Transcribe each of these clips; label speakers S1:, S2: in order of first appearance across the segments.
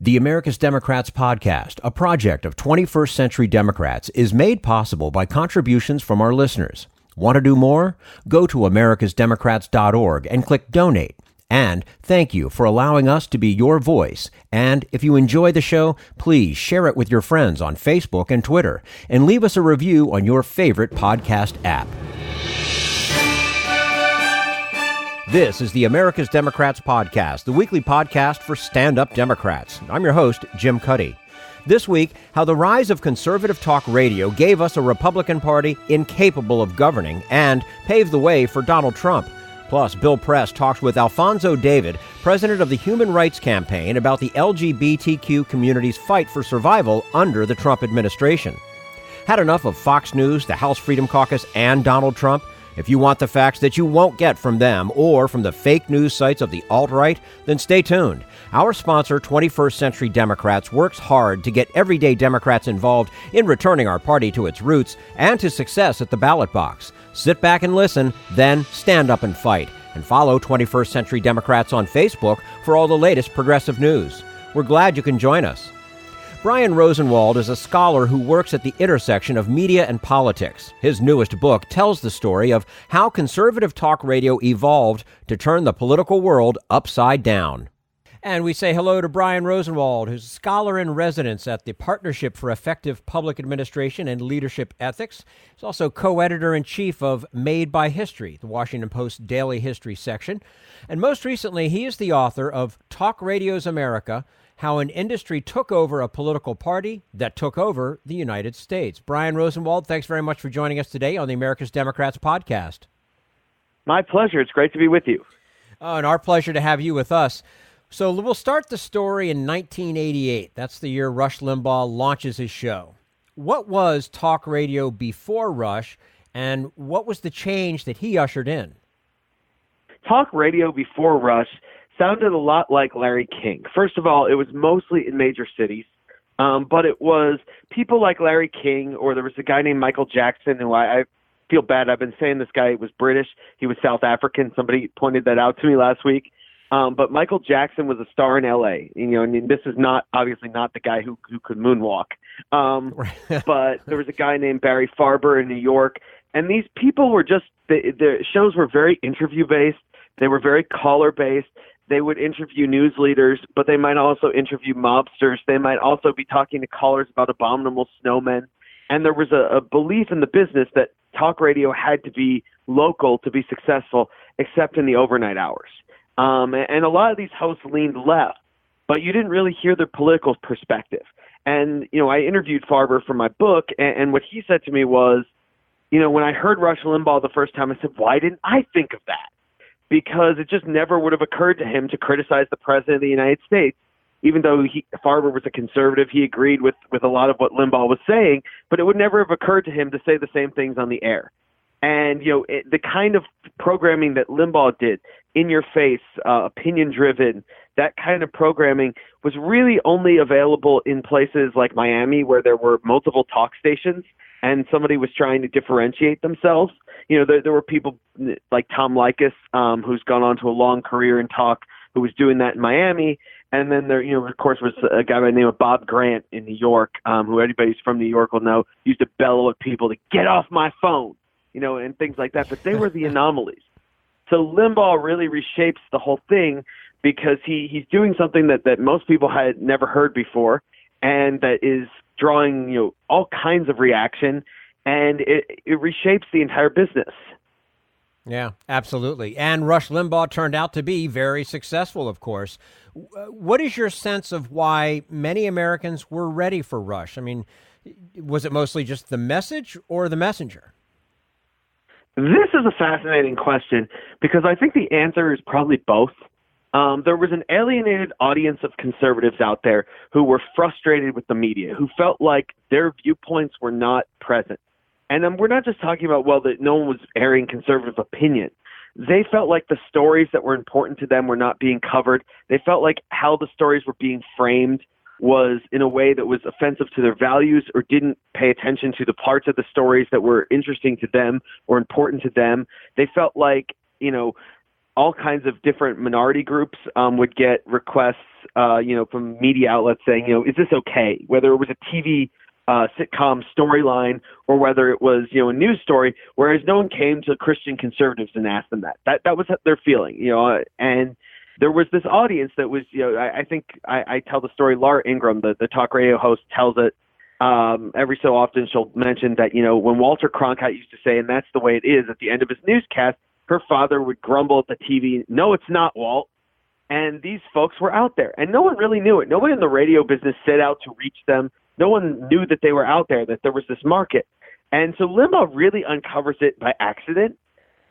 S1: The America's Democrats podcast, a project of 21st Century Democrats, is made possible by contributions from our listeners. Want to do more? Go to americasdemocrats.org and click Donate. And thank you for allowing us to be your voice. And if you enjoy the show, please share it with your friends on Facebook and Twitter, and leave us a review on your favorite podcast app. This is the America's Democrats podcast, the weekly podcast for stand-up Democrats. I'm your host, Jim Cuddy. This week, how the rise of conservative talk radio gave us a Republican Party incapable of governing and paved the way for Donald Trump. Plus, Bill Press talks with Alphonso David, president of the Human Rights Campaign, about the LGBTQ community's fight for survival under the Trump administration. Had enough of Fox News, the House Freedom Caucus, and Donald Trump? If you want the facts that you won't get from them or from the fake news sites of the alt-right, then stay tuned. Our sponsor, 21st Century Democrats, works hard to get everyday Democrats involved in returning our party to its roots and to success at the ballot box. Sit back and listen, then stand up and fight. And follow 21st Century Democrats on Facebook for all the latest progressive news. We're glad you can join us. Brian Rosenwald is a scholar who works at the intersection of media and politics. His newest book tells the story of how conservative talk radio evolved to turn the political world upside down. And we say hello to Brian Rosenwald, who's a scholar in residence at the Partnership for Effective Public Administration and Leadership Ethics. He's also co-editor-in-chief of Made by History, the Washington Post daily history section. And most recently, he is the author of Talk Radio's America: How an Industry Took Over a Political Party That Took Over the United States. Brian Rosenwald, thanks very much for joining us today on the America's Democrats podcast.
S2: My pleasure. It's great to be with you.
S1: And our pleasure to have you with us. So we'll start the story in 1988. That's the year Rush Limbaugh launches his show. What was talk radio before Rush, and what was the change that he ushered in?
S2: Talk radio before Rush sounded a lot like Larry King. First of all, it was mostly in major cities, but it was people like Larry King, or there was a guy named Michael Jackson, who I feel bad. I've been saying this guy was British. He was South African. Somebody pointed that out to me last week. But Michael Jackson was a star in L.A. And this is obviously not the guy who could moonwalk. But there was a guy named Barry Farber in New York, and these people were just the shows were very interview-based. They were very caller-based. They would interview news leaders, but they might also interview mobsters. They might also be talking to callers about abominable snowmen. And there was a belief in the business that talk radio had to be local to be successful, except in the overnight hours. And a lot of these hosts leaned left, but you didn't really hear their political perspective. And, I interviewed Farber for my book, and what he said to me was, when I heard Rush Limbaugh the first time, I said, why didn't I think of that? Because it just never would have occurred to him to criticize the president of the United States. Even though Farber was a conservative, he agreed with a lot of what Limbaugh was saying, but it would never have occurred to him to say the same things on the air. And, the kind of programming that Limbaugh did, in your face, opinion-driven, that kind of programming was really only available in places like Miami, where there were multiple talk stations and somebody was trying to differentiate themselves. There were people like Tom Likas, who's gone on to a long career in talk, who was doing that in Miami. And then there, of course, was a guy by the name of Bob Grant in New York, who anybody who's from New York will know, used to bellow at people to get off my phone, and things like that. But they were the anomalies. So Limbaugh really reshapes the whole thing because he's doing something that most people had never heard before, and that is drawing, all kinds of reaction, and it reshapes the entire business.
S1: Yeah, absolutely. And Rush Limbaugh turned out to be very successful, of course. What is your sense of why many Americans were ready for Rush? I mean, was it mostly just the message or the messenger?
S2: This is a fascinating question because I think the answer is probably both. There was an alienated audience of conservatives out there who were frustrated with the media, who felt like their viewpoints were not present. And we're not just talking about, that no one was airing conservative opinion. They felt like the stories that were important to them were not being covered. They felt like how the stories were being framed was in a way that was offensive to their values, or didn't pay attention to the parts of the stories that were interesting to them or important to them. They felt like, all kinds of different minority groups would get requests, from media outlets saying, is this okay? Whether it was a TV sitcom storyline or whether it was, a news story, whereas no one came to Christian conservatives and asked them that. That was their feeling, and there was this audience that was, I think I tell the story, Laura Ingraham, the talk radio host, tells it every so often. She'll mention that, when Walter Cronkite used to say, and that's the way it is, at the end of his newscast, her father would grumble at the TV, "No, it's not, Walt." And these folks were out there, and no one really knew it. No one in the radio business set out to reach them. No one knew that they were out there, that there was this market. And so Limbaugh really uncovers it by accident.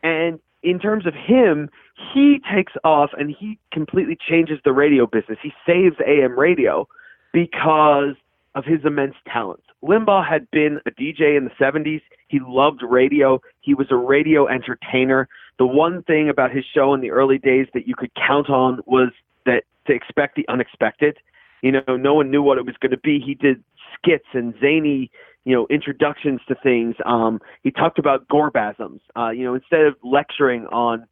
S2: And in terms of him, he takes off and he completely changes the radio business. He saves AM radio because of his immense talents. Limbaugh had been a DJ in the 70s. He loved radio. He was a radio entertainer. The one thing about his show in the early days that you could count on was that to expect the unexpected. No one knew what it was going to be. He did skits and zany, introductions to things. He talked about gorbasms. Instead of lecturing on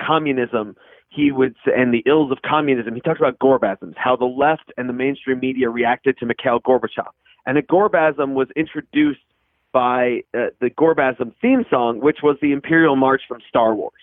S2: communism, he would, and the ills of communism, he talked about gorbasms, how the left and the mainstream media reacted to Mikhail Gorbachev. And a gorbasm was introduced by the Gorbasm theme song, which was the Imperial March from Star Wars.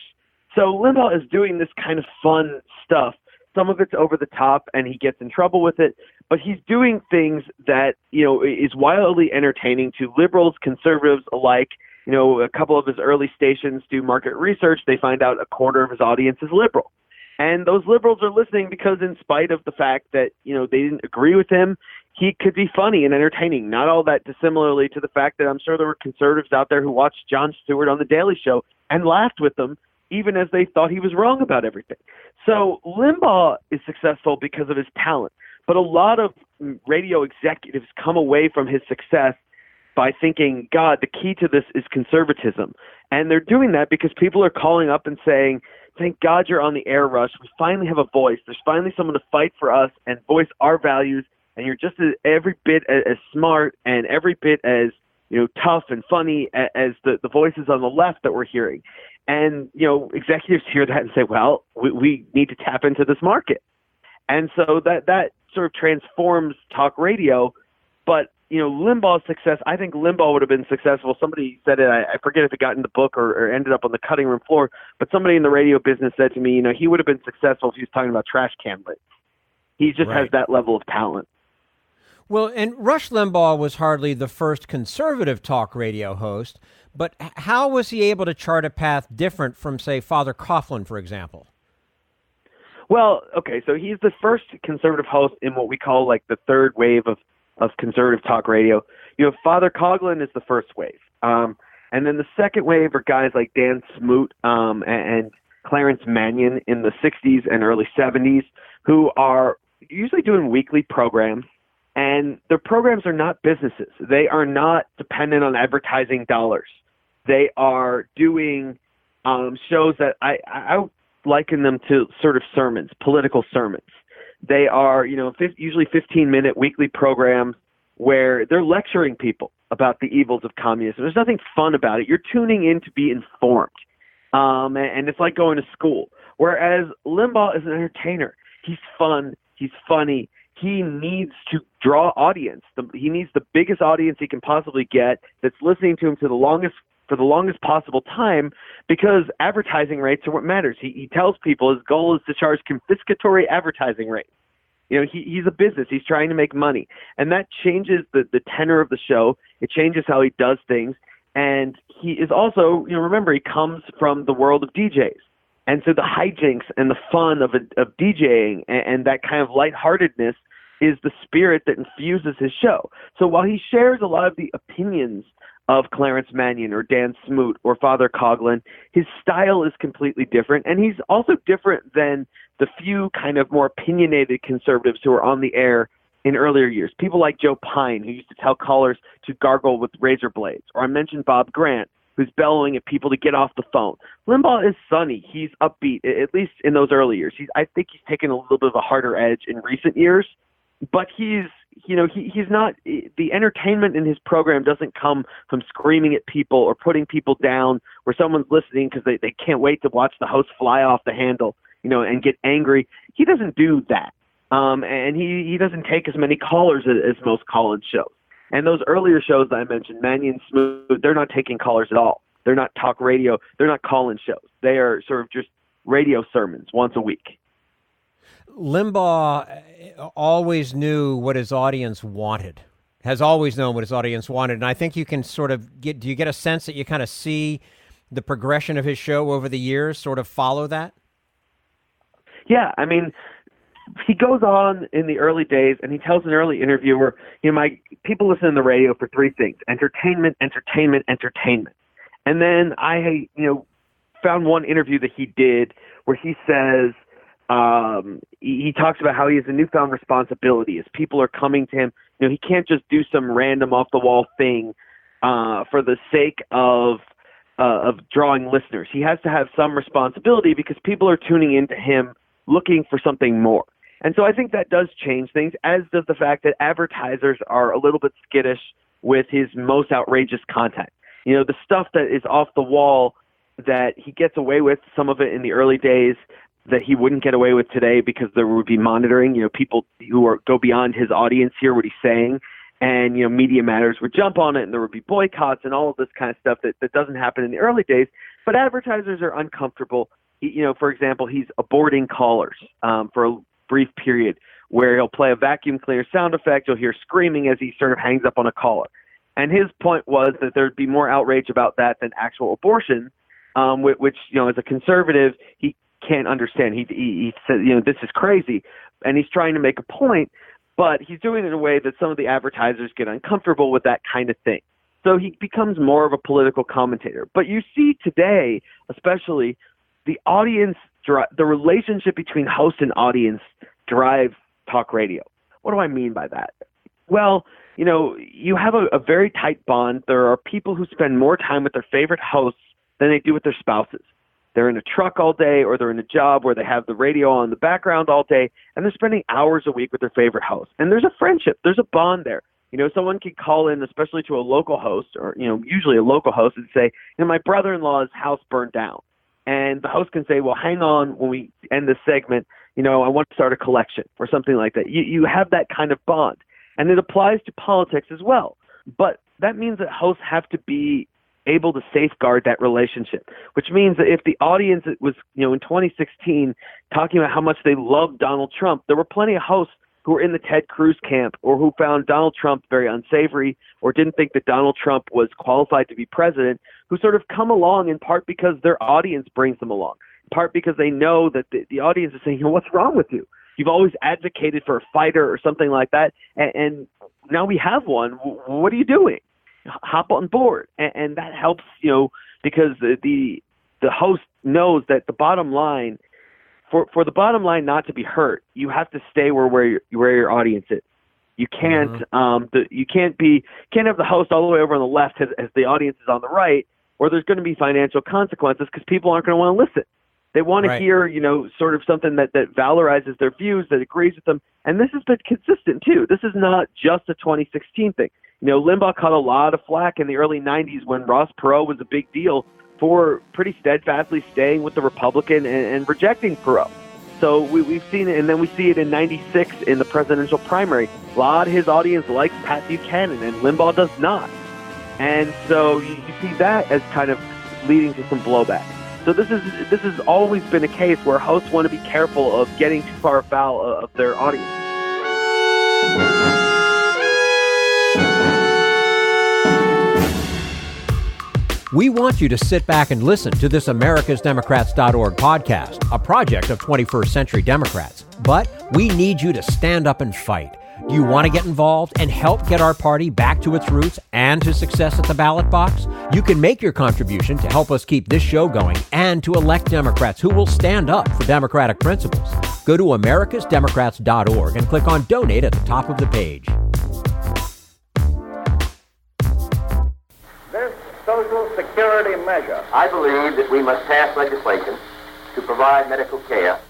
S2: So Limbaugh is doing this kind of fun stuff. Some of it's over the top, and he gets in trouble with it, but he's doing things that, is wildly entertaining to liberals, conservatives alike. A couple of his early stations do market research. They find out a quarter of his audience is liberal. And those liberals are listening because in spite of the fact that, they didn't agree with him, he could be funny and entertaining, not all that dissimilarly to the fact that I'm sure there were conservatives out there who watched Jon Stewart on The Daily Show and laughed with them, even as they thought he was wrong about everything. So Limbaugh is successful because of his talent, but a lot of radio executives come away from his success by thinking, God, the key to this is conservatism. And they're doing that because people are calling up and saying, thank God you're on the air, Rush. We finally have a voice. There's finally someone to fight for us and voice our values. And you're just every bit as smart and every bit as tough and funny as the voices on the left that we're hearing. And executives hear that and say, well, we need to tap into this market. And so that sort of transforms talk radio. But Limbaugh's success, I think Limbaugh would have been successful. Somebody said it, I forget if it got in the book or ended up on the cutting room floor, but somebody in the radio business said to me, he would have been successful if he was talking about trash can lids. He just has that level of talent.
S1: Well, and Rush Limbaugh was hardly the first conservative talk radio host, but how was he able to chart a path different from, say, Father Coughlin, for example?
S2: Well, okay, so he's the first conservative host in what we call like the third wave of conservative talk radio. Father Coughlin is the first wave. And then the second wave are guys like Dan Smoot and Clarence Mannion in the 60s and early 70s, who are usually doing weekly programs. And their programs are not businesses. They are not dependent on advertising dollars. They are doing shows that I liken them to sort of sermons, political sermons. They are, usually 15-minute weekly programs where they're lecturing people about the evils of communism. There's nothing fun about it. You're tuning in to be informed. And it's like going to school. Whereas Limbaugh is an entertainer. He's fun. He's funny. He needs to draw audience. He needs the biggest audience he can possibly get that's listening to him for the longest possible time, because advertising rates are what matters. He tells people his goal is to charge confiscatory advertising rates. He's a business. He's trying to make money. And that changes the tenor of the show. It changes how he does things. And he is also, remember, he comes from the world of DJs. And so the hijinks and the fun of DJing and that kind of lightheartedness is the spirit that infuses his show. So while he shares a lot of the opinions of Clarence Mannion or Dan Smoot or Father Coughlin, his style is completely different. And he's also different than the few kind of more opinionated conservatives who are on the air in earlier years. People like Joe Pine, who used to tell callers to gargle with razor blades. Or I mentioned Bob Grant, who's bellowing at people to get off the phone. Limbaugh is sunny. He's upbeat, at least in those early years. I think he's taken a little bit of a harder edge in recent years, but he's he's not, the entertainment in his program doesn't come from screaming at people or putting people down where someone's listening because they can't wait to watch the host fly off the handle, and get angry. He doesn't do that. And he doesn't take as many callers as most call-in shows. And those earlier shows that I mentioned, Mannion, Smooth, they're not taking callers at all. They're not talk radio. They're not call-in shows. They are sort of just radio sermons once a week.
S1: Limbaugh always knew what his audience wanted, has always known what his audience wanted. And I think you can sort of do you get a sense that you kind of see the progression of his show over the years, sort of follow that?
S2: Yeah, I mean, he goes on in the early days and he tells an early interviewer, my people listen to the radio for three things: entertainment, entertainment, entertainment. And then I, found one interview that he did where he says, he talks about how he has a newfound responsibility as people are coming to him. He can't just do some random off the wall thing, for the sake of drawing listeners. He has to have some responsibility because people are tuning into him looking for something more. And so I think that does change things, as does the fact that advertisers are a little bit skittish with his most outrageous content. The stuff that is off the wall that he gets away with, some of it in the early days that he wouldn't get away with today because there would be monitoring. People who go beyond his audience hear what he's saying, and, Media Matters would jump on it, and there would be boycotts and all of this kind of stuff that doesn't happen in the early days. But advertisers are uncomfortable. For example, he's aborting callers for a brief period where he'll play a vacuum cleaner sound effect. You'll hear screaming as he sort of hangs up on a caller. And his point was that there'd be more outrage about that than actual abortion, which, as a conservative, he can't understand. He said, this is crazy. And he's trying to make a point, but he's doing it in a way that some of the advertisers get uncomfortable with that kind of thing. So he becomes more of a political commentator. But you see today, especially, the audience, the relationship between host and audience drives talk radio. What do I mean by that? Well, you have a very tight bond. There are people who spend more time with their favorite hosts than they do with their spouses. They're in a truck all day, or they're in a job where they have the radio on the background all day, and they're spending hours a week with their favorite host. And there's a friendship. There's a bond there. Someone could call in, especially to a local host, or, usually a local host, and say, my brother-in-law's house burned down. And the host can say, well, hang on, when we end this segment, I want to start a collection or something like that. You have that kind of bond. And it applies to politics as well. But that means that hosts have to be able to safeguard that relationship, which means that if the audience was, in 2016 talking about how much they loved Donald Trump, there were plenty of hosts who were in the Ted Cruz camp, or who found Donald Trump very unsavory, or didn't think that Donald Trump was qualified to be president, who sort of come along in part because their audience brings them along, in part because they know that the audience is saying, what's wrong with you? You've always advocated for a fighter or something like that, and now we have one. What are you doing? Hop on board. And that helps, because the host knows that the bottom line, for the bottom line not to be hurt, you have to stay where your audience is. You can't you can't have the host all the way over on the left as the audience is on the right, or there's going to be financial consequences because people aren't going to want to listen. They want to hear, sort of something that valorizes their views, that agrees with them. And this has been consistent, too. This is not just a 2016 thing. Limbaugh caught a lot of flack in the early 90s when Ross Perot was a big deal for pretty steadfastly staying with the Republican and rejecting Perot. So we've seen it, and then we see it in 96 in the presidential primary. A lot of his audience likes Pat Buchanan, and Limbaugh does not. And so you see that as kind of leading to some blowback. So this has always been a case where hosts want to be careful of getting too far afoul of their audience.
S1: We want you to sit back and listen to this americasdemocrats.org podcast, a project of 21st Century Democrats. But we need you to stand up and fight. Do you want to get involved and help get our party back to its roots and to success at the ballot box? You can make your contribution to help us keep this show going and to elect Democrats who will stand up for democratic principles. Go to americasdemocrats.org and click on Donate at the top of the page.
S3: This Social Security measure, I believe that we must pass legislation to provide medical care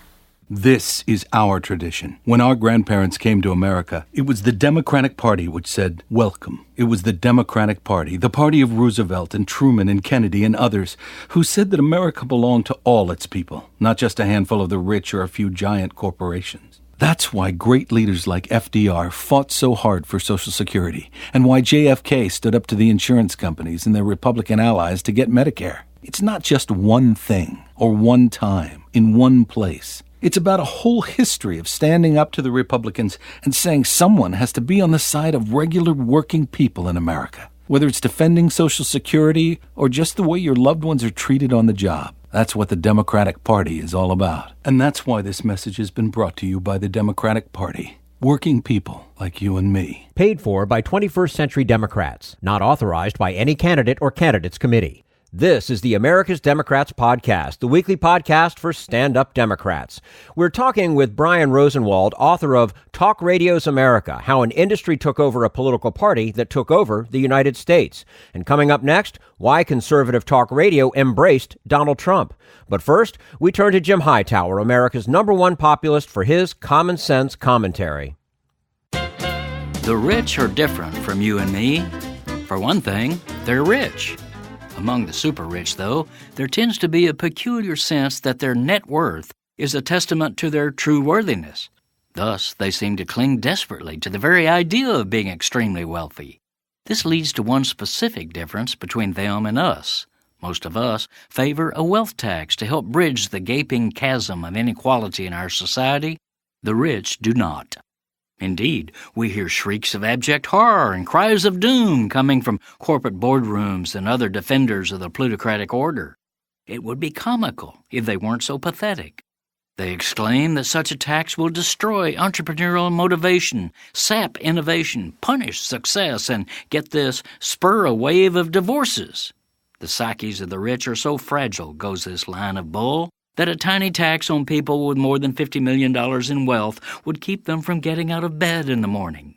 S3: This is our tradition. When our grandparents came to America, it was the Democratic Party which said, welcome. It was the Democratic Party, the party of Roosevelt and Truman and Kennedy and others, who said that America belonged to all its people, not just a handful of the rich or a few giant corporations. That's why great leaders like FDR fought so hard for Social Security, and why JFK stood up to the insurance companies and their Republican allies to get Medicare. It's not just one thing or one time in one place. It's about a whole history of standing up to the Republicans and saying someone has to be on the side of regular working people in America, whether it's defending Social Security or just the way your loved ones are treated on the job. That's what the Democratic Party is all about. And that's why this message has been brought to you by the Democratic Party. Working people like you and me.
S1: Paid for by 21st Century Democrats. Not authorized by any candidate or candidates committee. This is the America's Democrats Podcast, the weekly podcast for stand-up Democrats. We're talking with Brian Rosenwald, author of Talk Radio's America, How an Industry Took Over a Political Party That Took Over the United States. And coming up next, why conservative talk radio embraced Donald Trump. But first, we turn to Jim Hightower, America's #1 populist, for his common sense commentary.
S4: The rich are different from you and me. For one thing, they're rich. Among the super-rich, though, there tends to be a peculiar sense that their net worth is a testament to their true worthiness. Thus, they seem to cling desperately to the very idea of being extremely wealthy. This leads to one specific difference between them and us. Most of us favor a wealth tax to help bridge the gaping chasm of inequality in our society. The rich do not. Indeed, we hear shrieks of abject horror and cries of doom coming from corporate boardrooms and other defenders of the plutocratic order. It would be comical if they weren't so pathetic. They exclaim that such a tax will destroy entrepreneurial motivation, sap innovation, punish success, and, get this, spur a wave of divorces. The psyches of the rich are so fragile, goes this line of bull, that a tiny tax on people with more than $50 million in wealth would keep them from getting out of bed in the morning.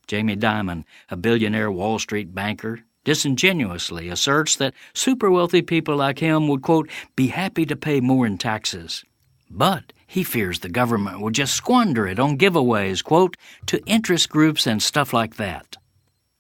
S4: Jamie Dimon, a billionaire Wall Street banker, disingenuously asserts that super-wealthy people like him would, quote, be happy to pay more in taxes. But he fears the government would just squander it on giveaways, quote, to interest groups and stuff like that.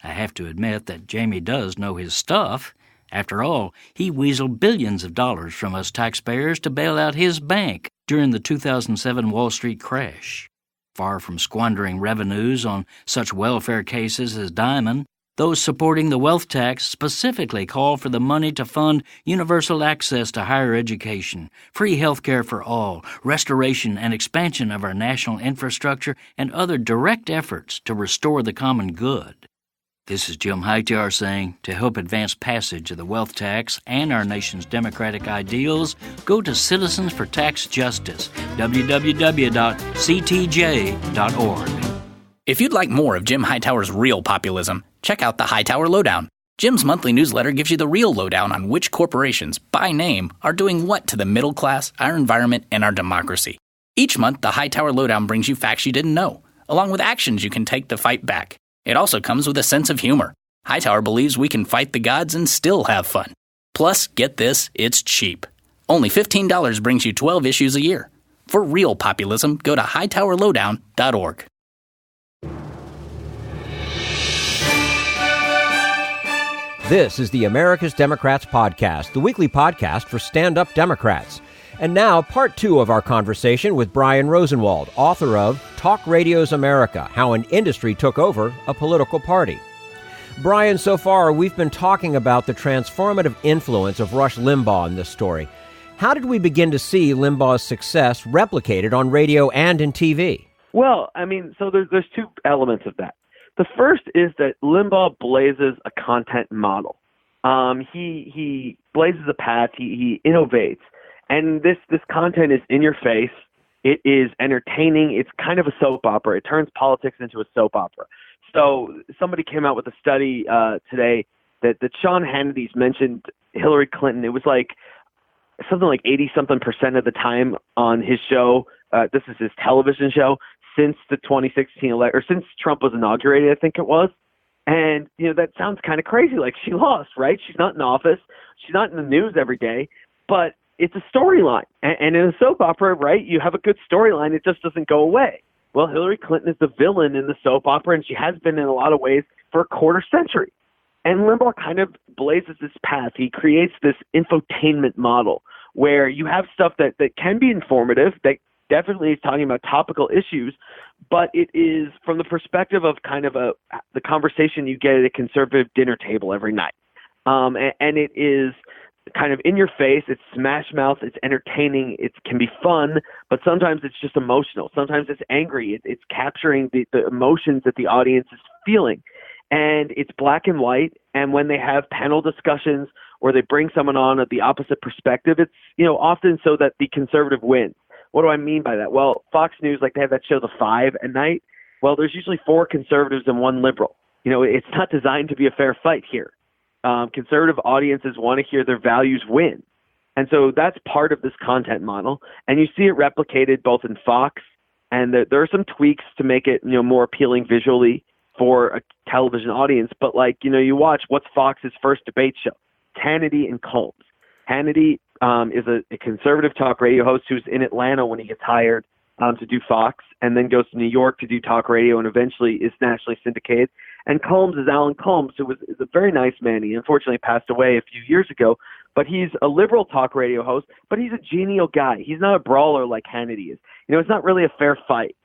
S4: I have to admit that Jamie does know his stuff. After all, he weaseled billions of dollars from us taxpayers to bail out his bank during the 2007 Wall Street crash. Far from squandering revenues on such welfare cases as Dimon, those supporting the wealth tax specifically call for the money to fund universal access to higher education, free health care for all, restoration and expansion of our national infrastructure, and other direct efforts to restore the common good. This is Jim Hightower saying, to help advance passage of the wealth tax and our nation's democratic ideals, go to Citizens for Tax Justice, www.ctj.org.
S5: If you'd like more of Jim Hightower's real populism, check out the Hightower Lowdown. Jim's monthly newsletter gives you the real lowdown on which corporations, by name, are doing what to the middle class, our environment, and our democracy. Each month, the Hightower Lowdown brings you facts you didn't know, along with actions you can take to fight back. It also comes with a sense of humor. Hightower believes we can fight the gods and still have fun. Plus, get this, it's cheap. Only $15 brings you 12 issues a year. For real populism, go to hightowerlowdown.org.
S1: This is the America's Democrats Podcast, the weekly podcast for stand-up Democrats. And now, part 2 of our conversation with Brian Rosenwald, author of Talk Radio's America, How an Industry Took Over a Political Party. Brian, so far we've been talking about the transformative influence of Rush Limbaugh in this story. How did we begin to see Limbaugh's success replicated on radio and in TV?
S2: Well, I mean, so there's two elements of that. The first is that Limbaugh blazes a content model. He blazes a path. He innovates. And this content is in your face. It is entertaining. It's kind of a soap opera. It turns politics into a soap opera. So somebody came out with a study today that Sean Hannity's mentioned Hillary Clinton. It was like something like 80-something% of the time on his show. This is his television show since the 2016 election, or since Trump was inaugurated, I think it was. And, that sounds kind of crazy. Like, she lost, right? She's not in office. She's not in the news every day. But it's a storyline. And in a soap opera, right, you have a good storyline. It just doesn't go away. Well, Hillary Clinton is the villain in the soap opera, and she has been in a lot of ways for a quarter century. And Limbaugh kind of blazes this path. He creates this infotainment model where you have stuff that can be informative, that definitely is talking about topical issues, but it is from the perspective of kind of the conversation you get at a conservative dinner table every night. And it is kind of in your face. It's smash mouth. It's entertaining. It can be fun, but sometimes it's just emotional. Sometimes it's angry. It's capturing the emotions that the audience is feeling. And it's black and white. And when they have panel discussions or they bring someone on at the opposite perspective, it's, often so that the conservative wins. What do I mean by that? Well, Fox News, like they have that show, The Five at night. Well, there's usually 4 conservatives and 1 liberal. It's not designed to be a fair fight here. Conservative audiences want to hear their values win. And so that's part of this content model. And you see it replicated both in Fox, and there are some tweaks to make it, more appealing visually for a television audience. But you watch, what's Fox's first debate show? Hannity and Combs. Hannity is a conservative talk radio host who's in Atlanta when he gets hired to do Fox, and then goes to New York to do talk radio, and eventually is nationally syndicated. And Combs is Alan Combs, who is a very nice man. He unfortunately passed away a few years ago, but he's a liberal talk radio host, but he's a genial guy. He's not a brawler like Hannity is. It's not really a fair fight.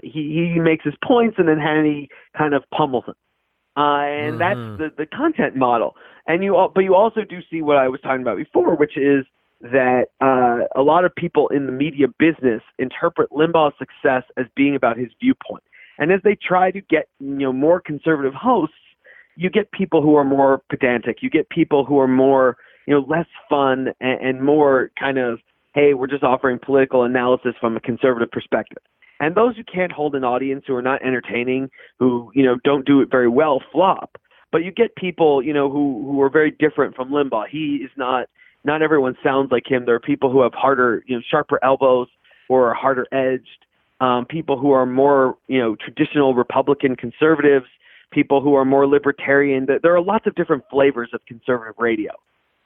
S2: He makes his points, and then Hannity kind of pummels him. And that's the content model. And you also do see what I was talking about before, which is that a lot of people in the media business interpret Limbaugh's success as being about his viewpoint. And as they try to get more conservative hosts, you get people who are more pedantic. You get people who are more less fun and more kind of, hey, we're just offering political analysis from a conservative perspective. And those who can't hold an audience, who are not entertaining, who don't do it very well, flop. But you get people who are very different from Limbaugh. He is not everyone sounds like him. There are people who have harder, sharper elbows or are harder edged. People who are more, traditional Republican conservatives, people who are more libertarian. There are lots of different flavors of conservative radio,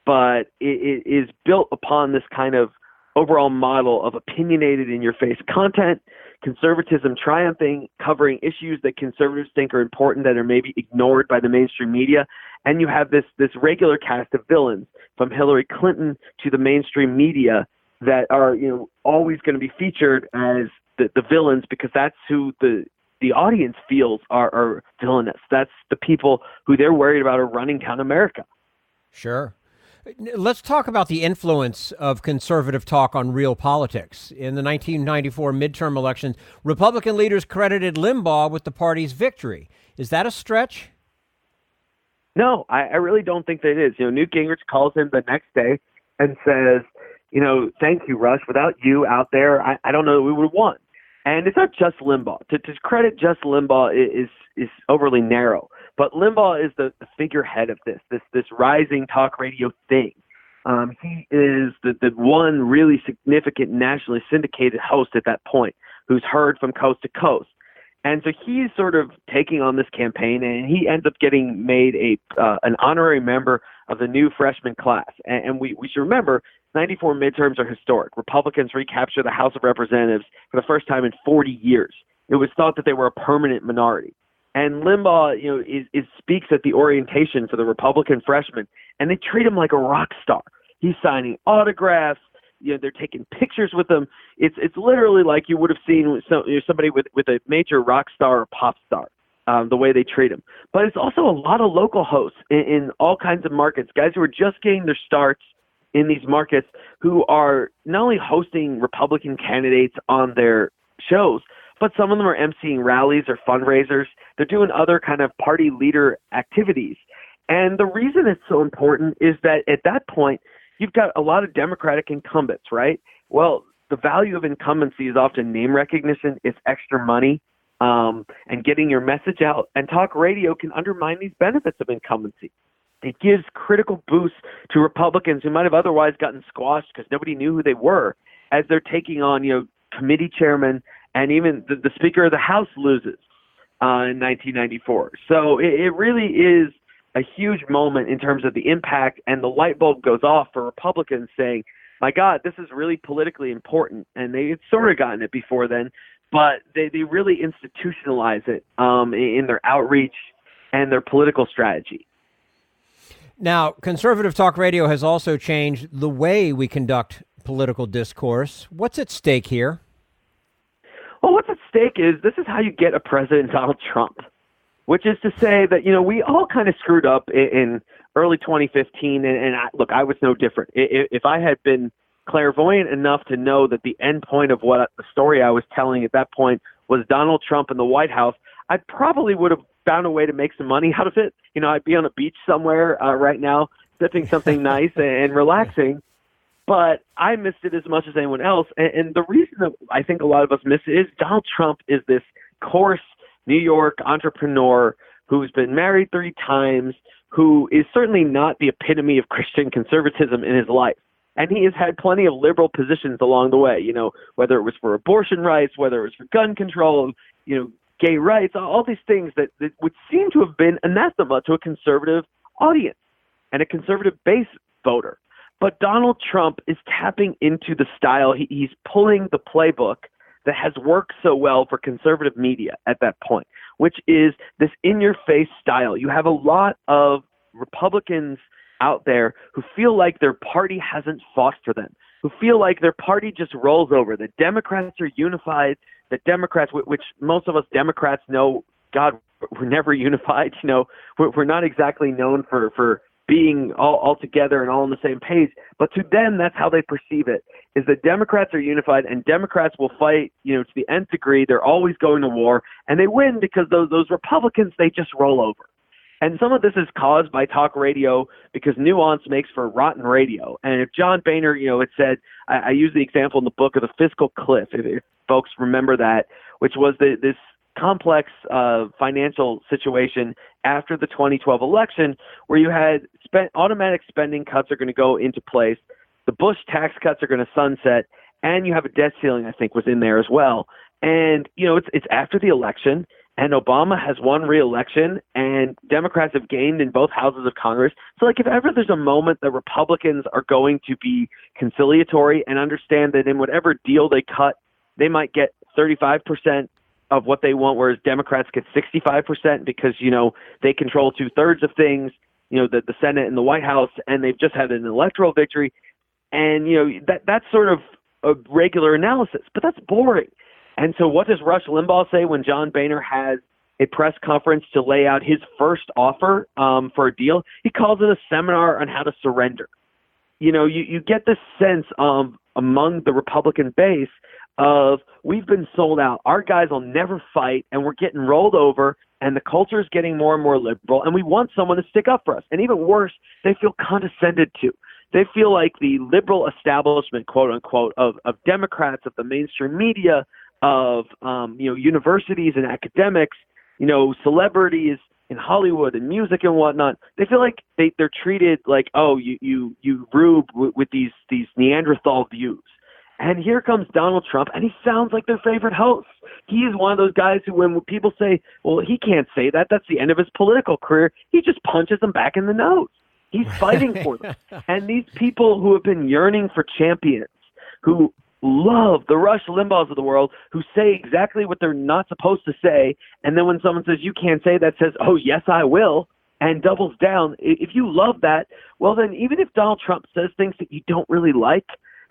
S2: but it is built upon this kind of overall model of opinionated, in-your-face content, conservatism triumphing, covering issues that conservatives think are important that are maybe ignored by the mainstream media. And you have this regular cast of villains, from Hillary Clinton to the mainstream media, that are always going to be featured as the villains, because that's who the audience feels are villainous. That's the people who they're worried about are running down America.
S1: Sure. Let's talk about the influence of conservative talk on real politics. In the 1994 midterm elections, Republican leaders credited Limbaugh with the party's victory. Is that a stretch?
S2: No, I really don't think that it is. Newt Gingrich calls him the next day and says, thank you, Rush. Without you out there, I don't know that we would have won. And it's not just Limbaugh. To credit just Limbaugh is overly narrow. But Limbaugh is the figurehead of this rising talk radio thing. He is the one really significant nationally syndicated host at that point, who's heard from coast to coast. And so he's sort of taking on this campaign, and he ends up getting made an honorary member of the new freshman class. And we should remember, 94 midterms are historic. Republicans recapture the House of Representatives for the first time in 40 years. It was thought that they were a permanent minority. And Limbaugh, speaks at the orientation for the Republican freshmen, and they treat him like a rock star. He's signing autographs. They're taking pictures with him. It's literally like you would have seen somebody with a major rock star or pop star, the way they treat him. But it's also a lot of local hosts in all kinds of markets, guys who are just getting their starts in these markets, who are not only hosting Republican candidates on their shows, but some of them are emceeing rallies or fundraisers. They're doing other kind of party leader activities. And the reason it's so important is that at that point, you've got a lot of Democratic incumbents, right? Well, the value of incumbency is often name recognition. It's extra money and getting your message out. And talk radio can undermine these benefits of incumbency. It gives critical boosts to Republicans who might have otherwise gotten squashed because nobody knew who they were, as they're taking on, committee chairmen, and even the Speaker of the House loses in 1994. So it really is a huge moment in terms of the impact, and the light bulb goes off for Republicans saying, my God, this is really politically important. And they had sort of gotten it before then, but they really institutionalize it in their outreach and their political strategy.
S1: Now, conservative talk radio has also changed the way we conduct political discourse. What's at stake here?
S2: Well, what's at stake is this is how you get a President Donald Trump, which is to say that, we all kind of screwed up in early 2015. And I was no different. If I had been clairvoyant enough to know that the end point of what the story I was telling at that point was Donald Trump in the White House, I probably would have found a way to make some money out of it. I'd be on a beach somewhere right now, sipping something nice and relaxing. But I missed it as much as anyone else. And the reason that I think a lot of us miss it is Donald Trump is this coarse New York entrepreneur who's been married 3 times, who is certainly not the epitome of Christian conservatism in his life. And he has had plenty of liberal positions along the way, whether it was for abortion rights, whether it was for gun control, gay rights, all these things that would seem to have been anathema to a conservative audience and a conservative base voter. But Donald Trump is tapping into the style. He's pulling the playbook that has worked so well for conservative media at that point, which is this in-your-face style. You have a lot of Republicans out there who feel like their party hasn't fought for them, who feel like their party just rolls over. The Democrats are unified. The Democrats, which most of us Democrats know, God, we're never unified. We're not exactly known for being all together and all on the same page. But to them, that's how they perceive it, is that Democrats are unified and Democrats will fight, to the nth degree. They're always going to war and they win because those Republicans, they just roll over. And some of this is caused by talk radio because nuance makes for rotten radio. And if John Boehner, had said, I use the example in the book of the fiscal cliff, if folks remember that, which was this complex financial situation after the 2012 election where you had automatic spending cuts are going to go into place. The Bush tax cuts are going to sunset, and you have a debt ceiling, I think, was in there as well. And, it's after the election, and Obama has won re-election, and Democrats have gained in both houses of Congress. So, if ever there's a moment that Republicans are going to be conciliatory and understand that in whatever deal they cut, they might get 35% of what they want, whereas Democrats get 65% because, they control 2/3 of things, the Senate and the White House, and they've just had an electoral victory. And, that's sort of a regular analysis, but that's boring. And so what does Rush Limbaugh say when John Boehner has a press conference to lay out his first offer for a deal? He calls it a seminar on how to surrender. You get this sense of among the Republican base of we've been sold out. Our guys will never fight, and we're getting rolled over, and the culture is getting more and more liberal, and we want someone to stick up for us. And even worse, they feel condescended to. They feel like the liberal establishment, quote unquote, of Democrats, of the mainstream media, of universities and academics, celebrities in Hollywood and music and whatnot. They feel like they're treated like, oh, you rube with these Neanderthal views. And here comes Donald Trump, and he sounds like their favorite host. He is one of those guys who, when people say, well, he can't say that, that's the end of his political career, he just punches them back in the nose. He's fighting for them. And these people who have been yearning for champions, who love the Rush Limbaughs of the world, who say exactly what they're not supposed to say, and then when someone says, you can't say that, says, oh, yes, I will, and doubles down. If you love that, well, then even if Donald Trump says things that you don't really like,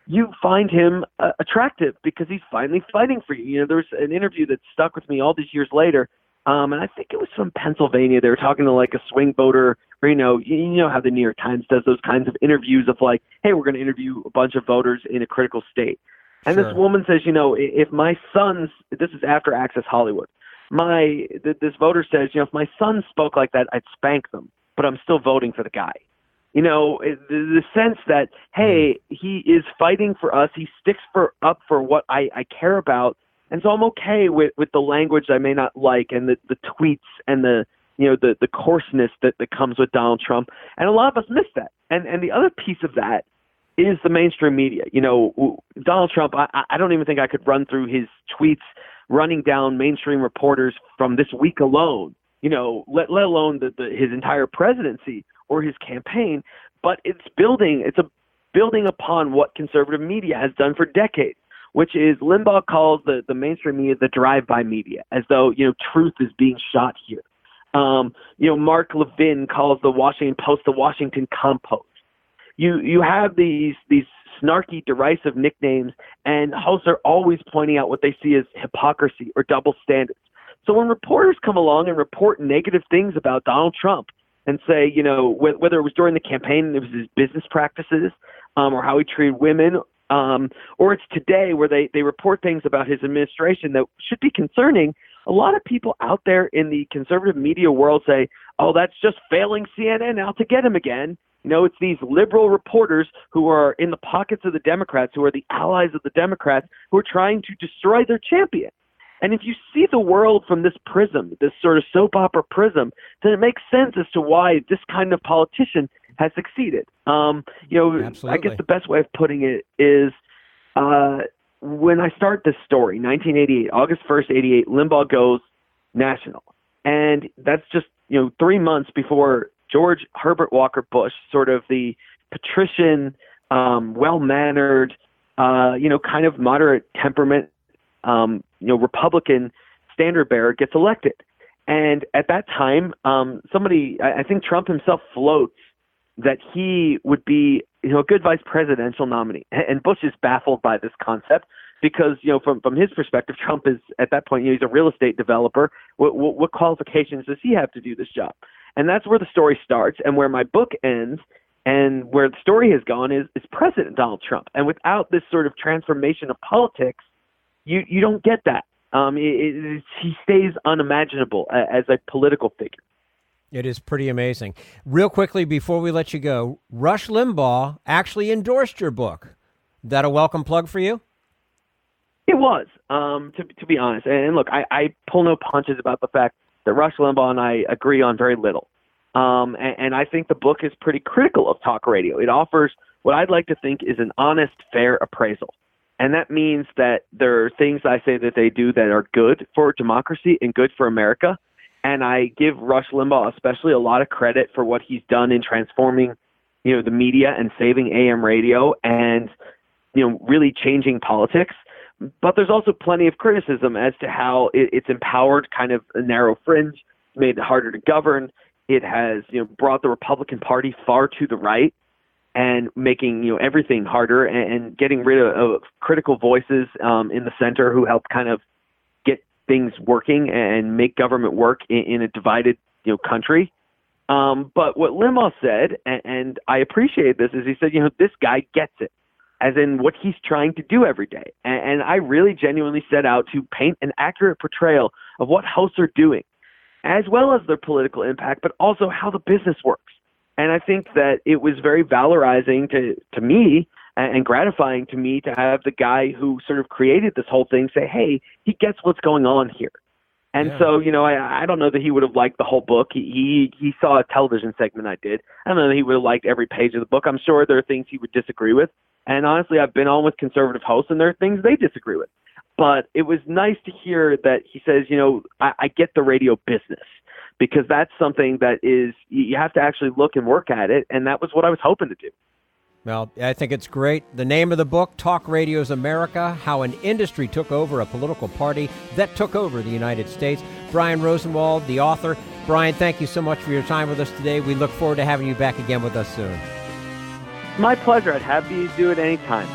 S2: you find him attractive because he's finally fighting for you. There was an interview that stuck with me all these years later, and I think it was from Pennsylvania. They were talking to like a swing voter, or you know how the New York Times does those kinds of interviews of like, hey, we're going to interview a bunch of voters in a critical state. And This woman says, if my sons, this is after Access Hollywood, this voter says, if my son spoke like that, I'd spank them, but I'm still voting for the guy. The sense that, hey, he is fighting for us. He sticks up for what I care about. And so I'm okay with the language I may not like and the tweets and the coarseness that comes with Donald Trump. And a lot of us miss that. And the other piece of that is the mainstream media. Donald Trump, I don't even think I could run through his tweets running down mainstream reporters from this week alone, let alone his entire presidency or his campaign. But it's building, it's a building upon what conservative media has done for decades, which is Limbaugh calls the mainstream media the drive-by media, as though, truth is being shot here. Mark Levin calls the Washington Post the Washington Compost. You have these snarky, derisive nicknames, and hosts are always pointing out what they see as hypocrisy or double standards. So when reporters come along and report negative things about Donald Trump and say, whether it was during the campaign and it was his business practices or how he treated women, or it's today where they report things about his administration that should be concerning, a lot of people out there in the conservative media world say, oh, that's just failing CNN out to get him again. It's these liberal reporters who are in the pockets of the Democrats, who are the allies of the Democrats, who are trying to destroy their champion. And if you see the world from this prism, this sort of soap opera prism, then it makes sense as to why this kind of politician has succeeded.
S1: Absolutely.
S2: I guess the best way of putting it is when I start this story, 1988, August 1st, 88, Limbaugh goes national. And that's just, 3 months before George Herbert Walker Bush, sort of the patrician, well-mannered, kind of moderate temperament, Republican standard bearer gets elected. And at that time, I think Trump himself floats that he would be, a good vice presidential nominee. And Bush is baffled by this concept because, from his perspective, Trump is at that point, he's a real estate developer. What qualifications does he have to do this job? And that's where the story starts, and where my book ends, and where the story has gone is President Donald Trump. And without this sort of transformation of politics, you don't get that. He stays unimaginable as a political figure.
S1: It is pretty amazing. Real quickly, before we let you go, Rush Limbaugh actually endorsed your book. Is that a welcome plug for you?
S2: It was, to be honest. And look, I pull no punches about the fact that Rush Limbaugh and I agree on very little. And I think the book is pretty critical of talk radio. It offers what I'd like to think is an honest, fair appraisal. And that means that there are things I say that they do that are good for democracy and good for America. And I give Rush Limbaugh especially a lot of credit for what he's done in transforming, the media and saving AM radio and, really changing politics. But there's also plenty of criticism as to how it's empowered kind of a narrow fringe, made it harder to govern. It has, brought the Republican Party far to the right and making, everything harder and getting rid of critical voices in the center who help kind of get things working and make government work in a divided, country. But what Limbaugh said, and I appreciate this, is he said, this guy gets it, as in what he's trying to do every day. And I really genuinely set out to paint an accurate portrayal of what hosts are doing, as well as their political impact, but also how the business works. And I think that it was very valorizing to me and gratifying to me to have the guy who sort of created this whole thing say, hey, he gets what's going on here. And so, I don't know that he would have liked the whole book. He saw a television segment I did. I don't know that he would have liked every page of the book. I'm sure there are things he would disagree with. And honestly, I've been on with conservative hosts, and there are things they disagree with. But it was nice to hear that he says, I get the radio business, because that's something that is, you have to actually look and work at it. And that was what I was hoping to do.
S1: Well, I think it's great. The name of the book, Talk Radio's America, How an Industry Took Over a Political Party That Took Over the United States. Brian Rosenwald, the author. Brian, thank you so much for your time with us today. We look forward to having you back again with us soon.
S2: My pleasure. I'd have you do it anytime.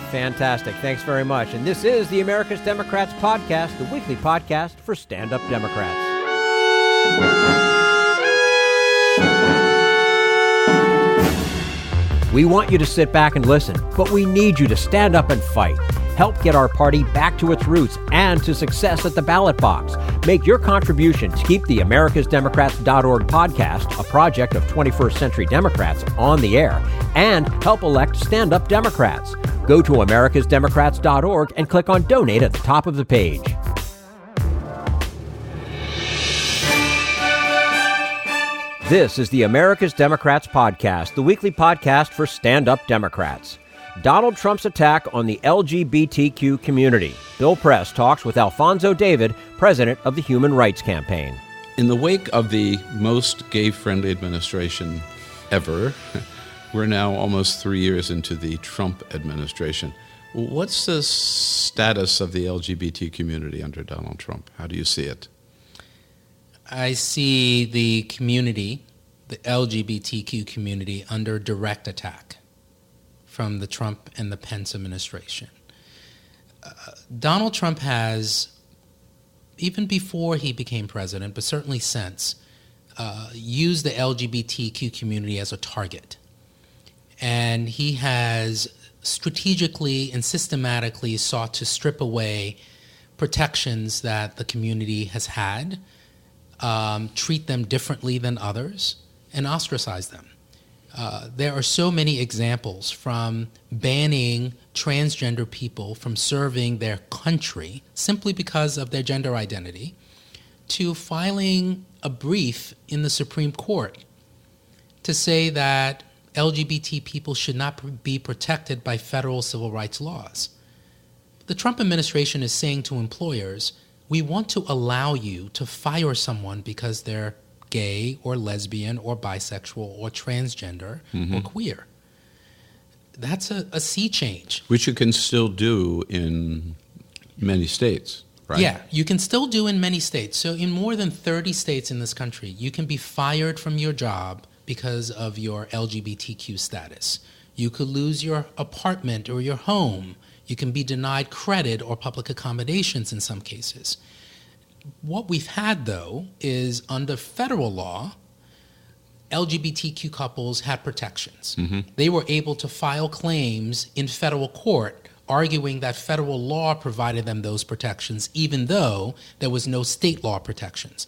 S1: Fantastic. Thanks very much. And this is the America's Democrats podcast, the weekly podcast for stand-up Democrats. We want you to sit back and listen, but we need you to stand up and fight. Help get our party back to its roots and to success at the ballot box. Make your contribution to keep the AmericasDemocrats.org podcast, a project of 21st Century Democrats, on the air, and help elect stand-up Democrats. Go to AmericasDemocrats.org and click on Donate at the top of the page. This is the America's Democrats podcast, the weekly podcast for stand-up Democrats. Donald Trump's attack on the LGBTQ community. Bill Press talks with Alphonso David, president of the Human Rights Campaign.
S6: In the wake of the most gay-friendly administration ever, We're now almost 3 years into the Trump administration. What's the status of the LGBT community under Donald Trump? How do you see it?
S7: I see the community, the LGBTQ community, under direct attack from the Trump and the Pence administration. Donald Trump has, even before he became president, but certainly since, used the LGBTQ community as a target. And he has strategically and systematically sought to strip away protections that the community has had, treat them differently than others, and ostracize them. There are so many examples, from banning transgender people from serving their country simply because of their gender identity, to filing a brief in the Supreme Court to say that LGBT people should not be protected by federal civil rights laws. The Trump administration is saying to employers, we want to allow you to fire someone because they're gay or lesbian or bisexual or transgender or queer. That's a sea change.
S6: Which you can still do in many states, right?
S7: Yeah, you can still do in many states. So in more than 30 states in this country, you can be fired from your job because of your LGBTQ status. You could lose your apartment or your home. You can be denied credit or public accommodations in some cases. What we've had, though, is under federal law, LGBTQ couples had protections. They were able to file claims in federal court arguing that federal law provided them those protections, even though there was no state law protections.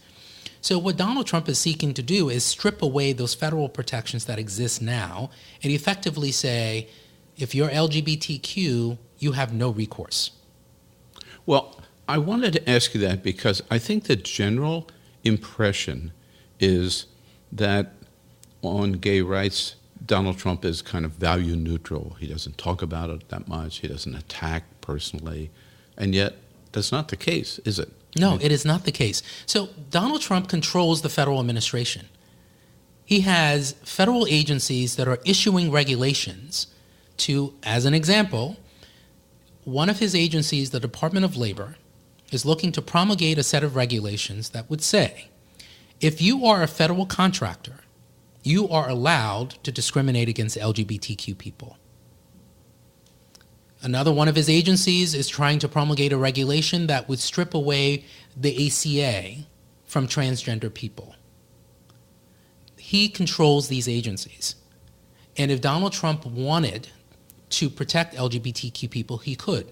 S7: So what Donald Trump is seeking to do is strip away those federal protections that exist now and effectively say, if you're LGBTQ, you have no recourse.
S6: Well, I wanted to ask you that because I think the general impression is that on gay rights, Donald Trump is kind of value neutral. He doesn't talk about it that much. He doesn't attack personally. And yet, that's not the case, is it?
S7: No, it is not the case. So Donald Trump controls the federal administration. He has federal agencies that are issuing regulations to, as an example, one of his agencies, the Department of Labor, is looking to promulgate a set of regulations that would say, if you are a federal contractor, you are allowed to discriminate against LGBTQ people. Another one of his agencies is trying to promulgate a regulation that would strip away the ACA from transgender people. He controls these agencies. And if Donald Trump wanted to protect LGBTQ people, he could.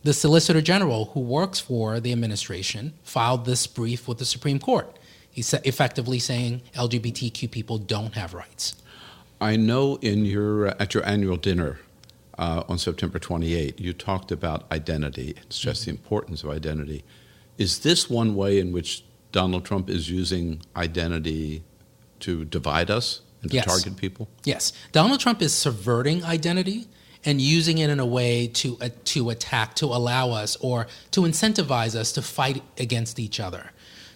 S7: The Solicitor General, who works for the administration, filed this brief with the Supreme Court. He's effectively saying LGBTQ people don't have rights.
S6: I know at your annual dinner on September 28, you talked about identity. It's just the importance of identity. Is this one way in which Donald Trump is using identity to divide us and to target people?
S7: Yes. Donald Trump is subverting identity and using it in a way to attack, to allow us or to incentivize us to fight against each other.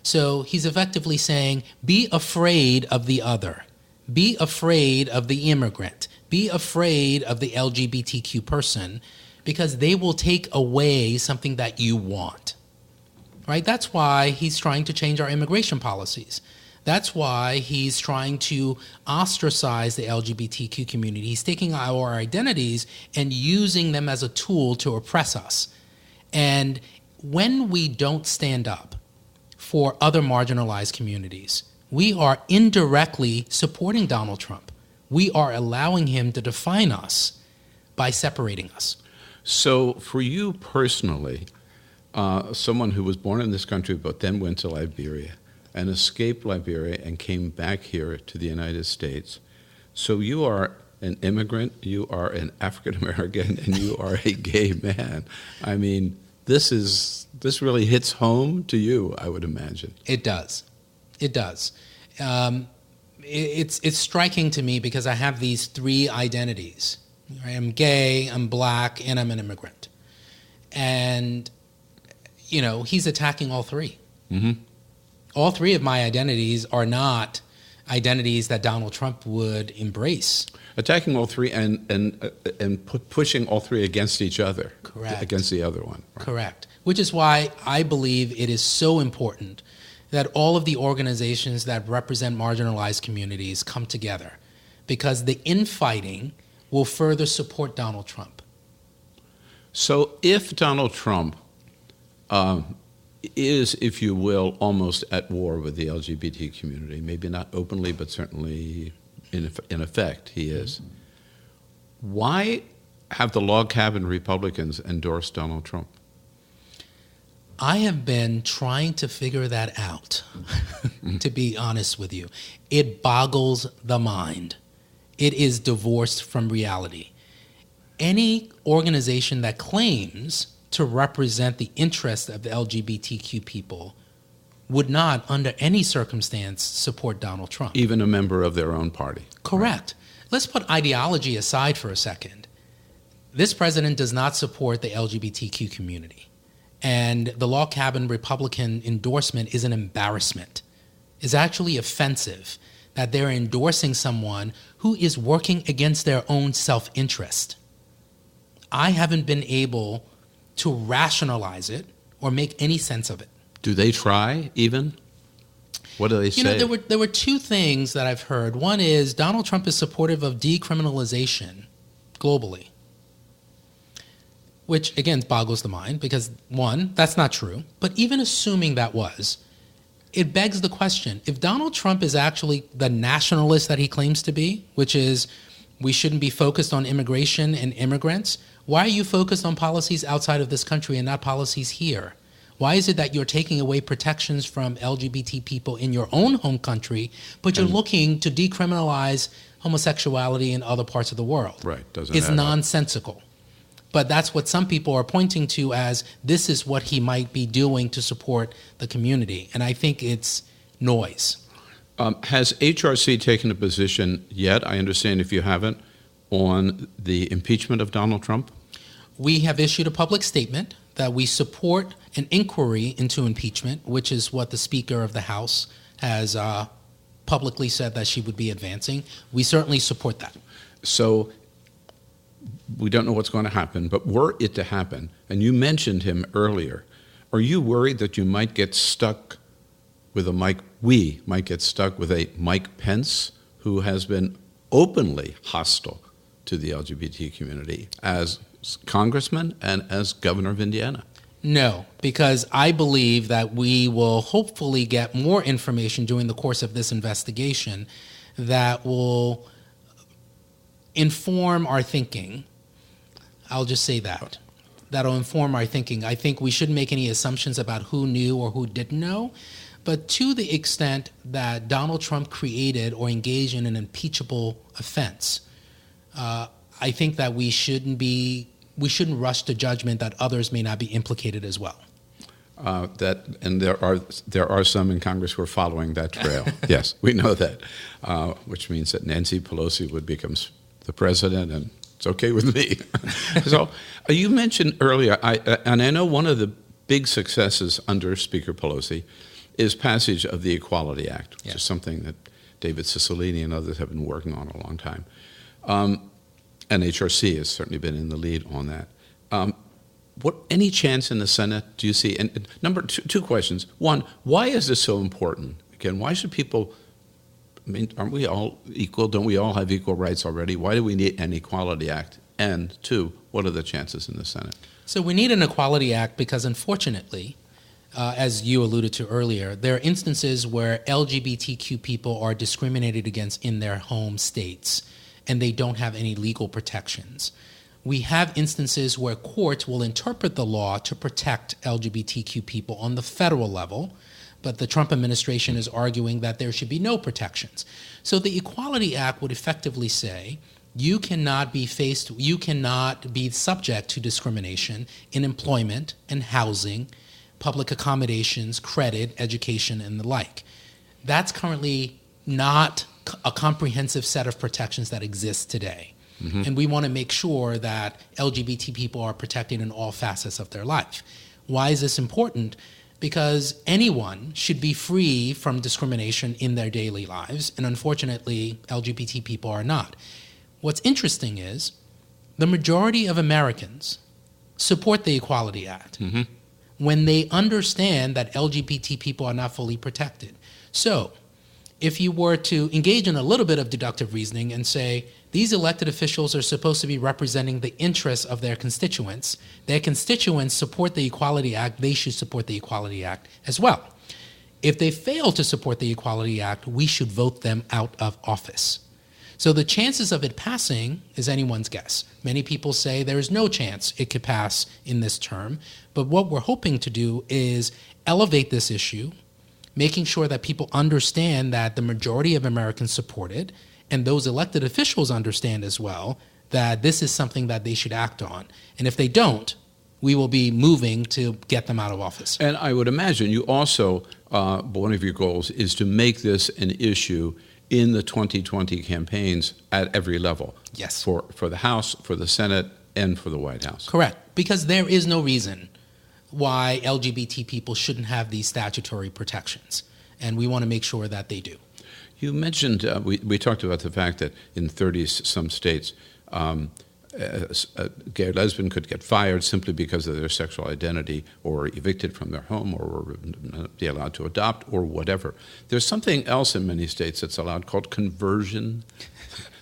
S7: So he's effectively saying, be afraid of the other. Be afraid of the immigrant. Be afraid of the LGBTQ person, because they will take away something that you want. Right? That's why he's trying to change our immigration policies. That's why he's trying to ostracize the LGBTQ community. He's taking our identities and using them as a tool to oppress us. And when we don't stand up for other marginalized communities, we are indirectly supporting Donald Trump. We are allowing him to define us by separating us.
S6: So for you personally, someone who was born in this country but then went to Liberia and escaped Liberia and came back here to the United States, so you are an immigrant, you are an African American, and you are a gay man. I mean, this really hits home to you, I would imagine.
S7: It does. It does. It's striking to me because I have these three identities. I'm gay, I'm black, and I'm an immigrant. And, he's attacking all three. Mm-hmm. All three of my identities are not identities that Donald Trump would embrace.
S6: Attacking all three and pushing all three against each other.
S7: Correct.
S6: Against the other one. Right.
S7: Correct. Which is why I believe it is so important that all of the organizations that represent marginalized communities come together, because the infighting will further support Donald Trump.
S6: So if Donald Trump is, if you will, almost at war with the LGBT community, maybe not openly, but certainly in effect he is, why have the log cabin Republicans endorse Donald Trump?
S7: I have been trying to figure that out, to be honest with you. It boggles the mind. It is divorced from reality. Any organization that claims to represent the interests of the LGBTQ people would not, under any circumstance, support Donald Trump.
S6: Even a member of their own party.
S7: Correct. Right. Let's put ideology aside for a second. This president does not support the LGBTQ community. And the log cabin Republican endorsement is an embarrassment. It's actually offensive that they're endorsing someone who is working against their own self-interest. I haven't been able to rationalize it or make any sense of it.
S6: Do they try even? What do they say?
S7: There were two things that I've heard. One is Donald Trump is supportive of decriminalization globally, which, again, boggles the mind because, one, that's not true. But even assuming that was, it begs the question, if Donald Trump is actually the nationalist that he claims to be, which is we shouldn't be focused on immigration and immigrants, why are you focused on policies outside of this country and not policies here? Why is it that you're taking away protections from LGBT people in your own home country, but you're looking to decriminalize homosexuality in other parts of the world?
S6: Right.
S7: It's nonsensical. But that's what some people are pointing to as this is what he might be doing to support the community. And I think it's noise.
S6: Has HRC taken a position yet, I understand if you haven't, on the impeachment of Donald Trump?
S7: We have issued a public statement that we support an inquiry into impeachment, which is what the Speaker of the House has publicly said that she would be advancing. We certainly support that. So
S6: we don't know what's going to happen, but were it to happen, and you mentioned him earlier, are you worried that you might get stuck with we might get stuck with a Mike Pence who has been openly hostile to the LGBT community as congressman and as governor of Indiana?
S7: No, because I believe that we will hopefully get more information during the course of this investigation that will inform our thinking. I'll just say that. That'll inform our thinking. I think we shouldn't make any assumptions about who knew or who didn't know. But to the extent that Donald Trump created or engaged in an impeachable offense, I think that we shouldn't rush to judgment that others may not be implicated as well.
S6: There are some in Congress who are following that trail. Yes, we know that, which means that Nancy Pelosi would become the president, and it's okay with me. So you mentioned earlier, and I know one of the big successes under Speaker Pelosi is passage of the Equality Act, which is something that David Cicilline and others have been working on a long time. And HRC has certainly been in the lead on that. Any chance in the Senate do you see? And number two questions. One, why is this so important? Again, why should people, aren't we all equal? Don't we all have equal rights already? Why do we need an Equality Act? And two, what are the chances in the Senate?
S7: So we need an Equality Act because, unfortunately, as you alluded to earlier, there are instances where LGBTQ people are discriminated against in their home states, and they don't have any legal protections. We have instances where courts will interpret the law to protect LGBTQ people on the federal level, but the Trump administration is arguing that there should be no protections. So the Equality Act would effectively say you cannot be subject to discrimination in employment and housing, public accommodations, credit, education, and the like. That's currently not a comprehensive set of protections that exists today. Mm-hmm. And we want to make sure that LGBT people are protected in all facets of their life. Why is this important? because anyone should be free from discrimination in their daily lives, and unfortunately, LGBT people are not. What's interesting is the majority of Americans support the Equality Act when they understand that LGBT people are not fully protected. So, if you were to engage in a little bit of deductive reasoning and say, these elected officials are supposed to be representing the interests of their constituents support the Equality Act, they should support the Equality Act as well. If they fail to support the Equality Act, we should vote them out of office. So the chances of it passing is anyone's guess. Many people say there is no chance it could pass in this term, but what we're hoping to do is elevate this issue, making sure that people understand that the majority of Americans support it, and those elected officials understand as well that this is something that they should act on. And if they don't, we will be moving to get them out of office.
S6: And I would imagine you also, one of your goals is to make this an issue in the 2020 campaigns at every level.
S7: Yes.
S6: For the House, for the Senate, and for the White House.
S7: Correct. Because there is no reason why LGBT people shouldn't have these statutory protections. And we want to make sure that they do.
S6: You mentioned, we talked about the fact that in 30-some states, a gay or lesbian could get fired simply because of their sexual identity, or evicted from their home, or not be allowed to adopt, or whatever. There's something else in many states that's allowed called conversion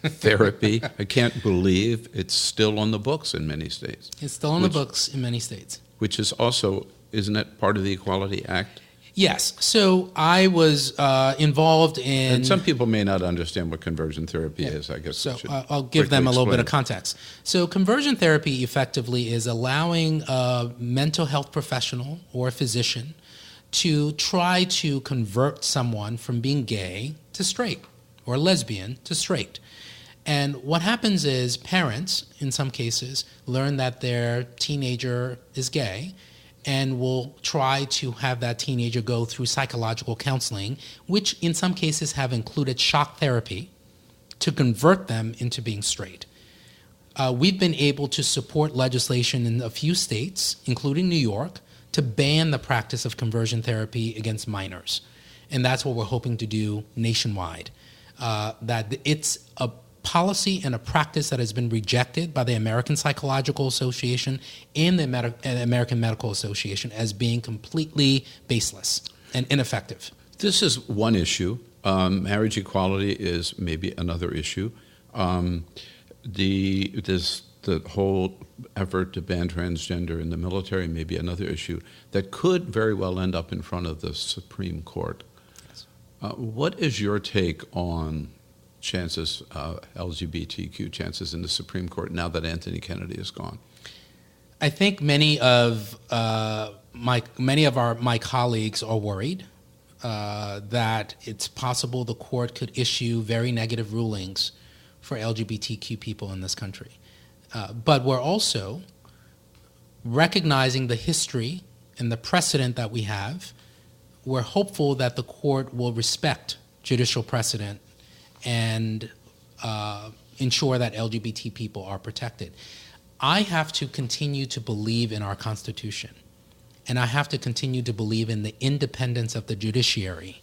S6: therapy. I can't believe it's still on the books in many states.
S7: It's still on the books in many states.
S6: Which is also, isn't it part of the Equality Act?
S7: Yes. So I was involved in...
S6: And some people may not understand what conversion therapy is, I guess.
S7: So I'll give them a little bit of context. So conversion therapy effectively is allowing a mental health professional or a physician to try to convert someone from being gay to straight, or lesbian to straight. And what happens is parents, in some cases, learn that their teenager is gay, and will try to have that teenager go through psychological counseling, which in some cases have included shock therapy to convert them into being straight. We've been able to support legislation in a few states, including New York, to ban the practice of conversion therapy against minors. And that's what we're hoping to do nationwide. That it's a policy and a practice that has been rejected by the American Psychological Association and the American Medical Association as being completely baseless and ineffective.
S6: This is one issue. Marriage equality is maybe another issue. The whole effort to ban transgender in the military may be another issue that could very well end up in front of the Supreme Court. Yes. What is your take on chances, LGBTQ chances in the Supreme Court now that Anthony Kennedy is gone?
S7: I think many of my colleagues are worried that it's possible the court could issue very negative rulings for LGBTQ people in this country. But we're also recognizing the history and the precedent that we have. We're hopeful that the court will respect judicial precedent and ensure that LGBT people are protected. I have to continue to believe in our Constitution, and I have to continue to believe in the independence of the judiciary,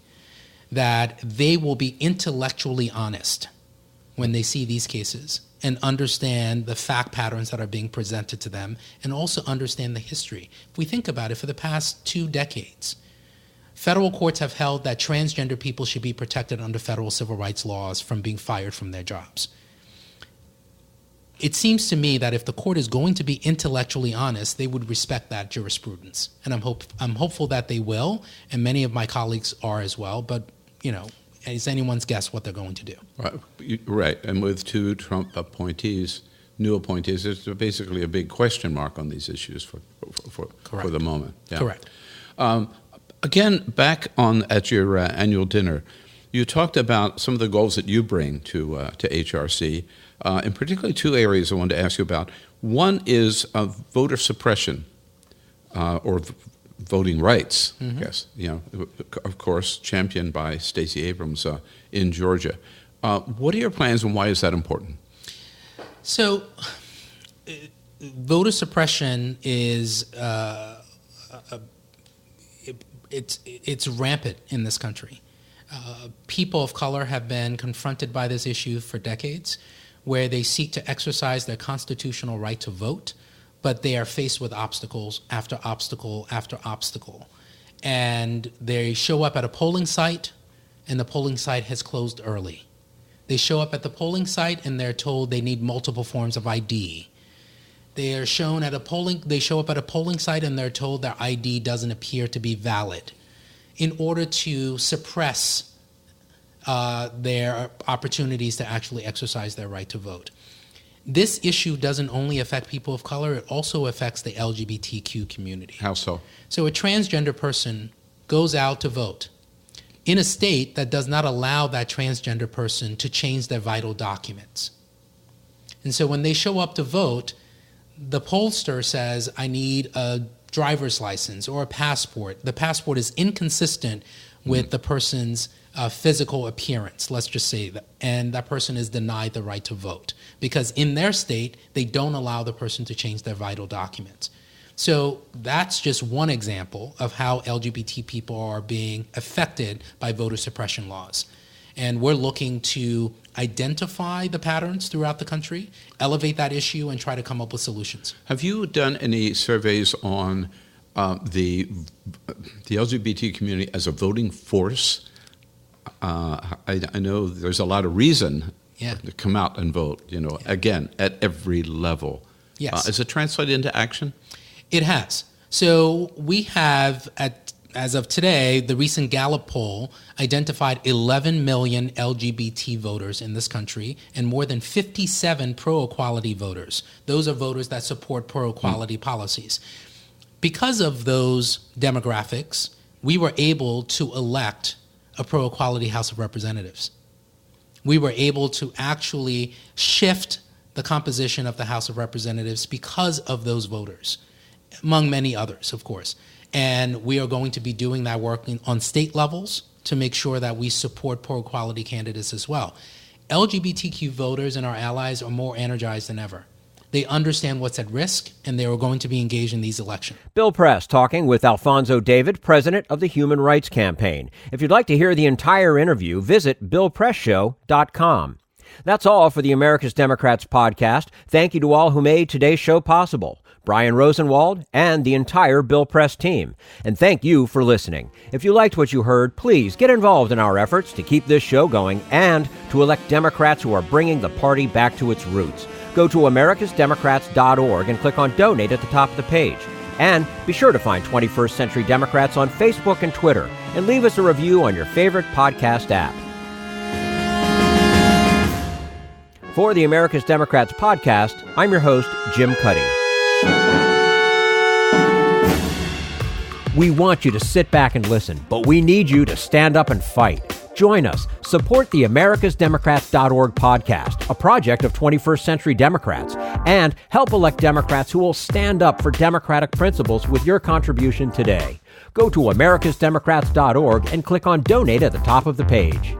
S7: that they will be intellectually honest when they see these cases and understand the fact patterns that are being presented to them, and also understand the history. If we think about it, for the past 2 decades, federal courts have held that transgender people should be protected under federal civil rights laws from being fired from their jobs. It seems to me that if the court is going to be intellectually honest, they would respect that jurisprudence. And I'm hopeful that they will, and many of my colleagues are as well, but, it's anyone's guess what they're going to do.
S6: Right, and with 2 Trump new appointees, there's basically a big question mark on these issues for the moment. Yeah.
S7: Correct.
S6: Again, back at your annual dinner, you talked about some of the goals that you bring to HRC, and particularly 2 areas I wanted to ask you about. One is voter suppression, or voting rights, I guess. Of course, championed by Stacey Abrams in Georgia. What are your plans, and why is that important?
S7: So, voter suppression is it's rampant in this country. People of color have been confronted by this issue for decades, where they seek to exercise their constitutional right to vote, but they are faced with obstacles after obstacle after obstacle. And they show up at a polling site, and the polling site has closed early. They show up at the polling site, and they're told they need multiple forms of ID. They show up at a polling site, and they're told their ID doesn't appear to be valid, in order to suppress their opportunities to actually exercise their right to vote. This issue doesn't only affect people of color, it also affects the LGBTQ community.
S6: How so?
S7: So a transgender person goes out to vote in a state that does not allow that transgender person to change their vital documents. And so when they show up to vote, the pollster says, I need a driver's license or a passport. The passport is inconsistent with the person's physical appearance, let's just say that, and that person is denied the right to vote because in their state, they don't allow the person to change their vital documents. So that's just one example of how LGBT people are being affected by voter suppression laws. And we're looking to identify the patterns throughout the country, elevate that issue, and try to come up with solutions.
S6: Have you done any surveys on the LGBT community as a voting force? I know there's a lot of reason to come out and vote, again, at every level.
S7: Yes.
S6: Is it translated into action?
S7: It has. So we have, as of today, the recent Gallup poll identified 11 million LGBT voters in this country and more than 57 pro-equality voters. Those are voters that support pro-equality policies. Because of those demographics, we were able to elect a pro-equality House of Representatives. We were able to actually shift the composition of the House of Representatives because of those voters, among many others, of course. And we are going to be doing that work on state levels to make sure that we support pro-equality candidates as well. LGBTQ voters and our allies are more energized than ever. They understand what's at risk, and they are going to be engaged in these elections.
S1: Bill Press talking with Alphonso David, president of the Human Rights Campaign. If you'd like to hear the entire interview, visit BillPressShow.com. That's all for the America's Democrats podcast. Thank you to all who made today's show possible. Brian Rosenwald and the entire Bill Press team. And thank you for listening. If you liked what you heard, please get involved in our efforts to keep this show going and to elect Democrats who are bringing the party back to its roots. Go to americasdemocrats.org and click on Donate at the top of the page. And be sure to find 21st Century Democrats on Facebook and Twitter, and leave us a review on your favorite podcast app. For the America's Democrats podcast, I'm your host, Jim Cuddy. We want you to sit back and listen, but we need you to stand up and fight. Join us. Support the americasdemocrats.org podcast, a project of 21st Century Democrats, and help elect Democrats who will stand up for democratic principles with your contribution today. Go to americasdemocrats.org and click on Donate at the top of the page.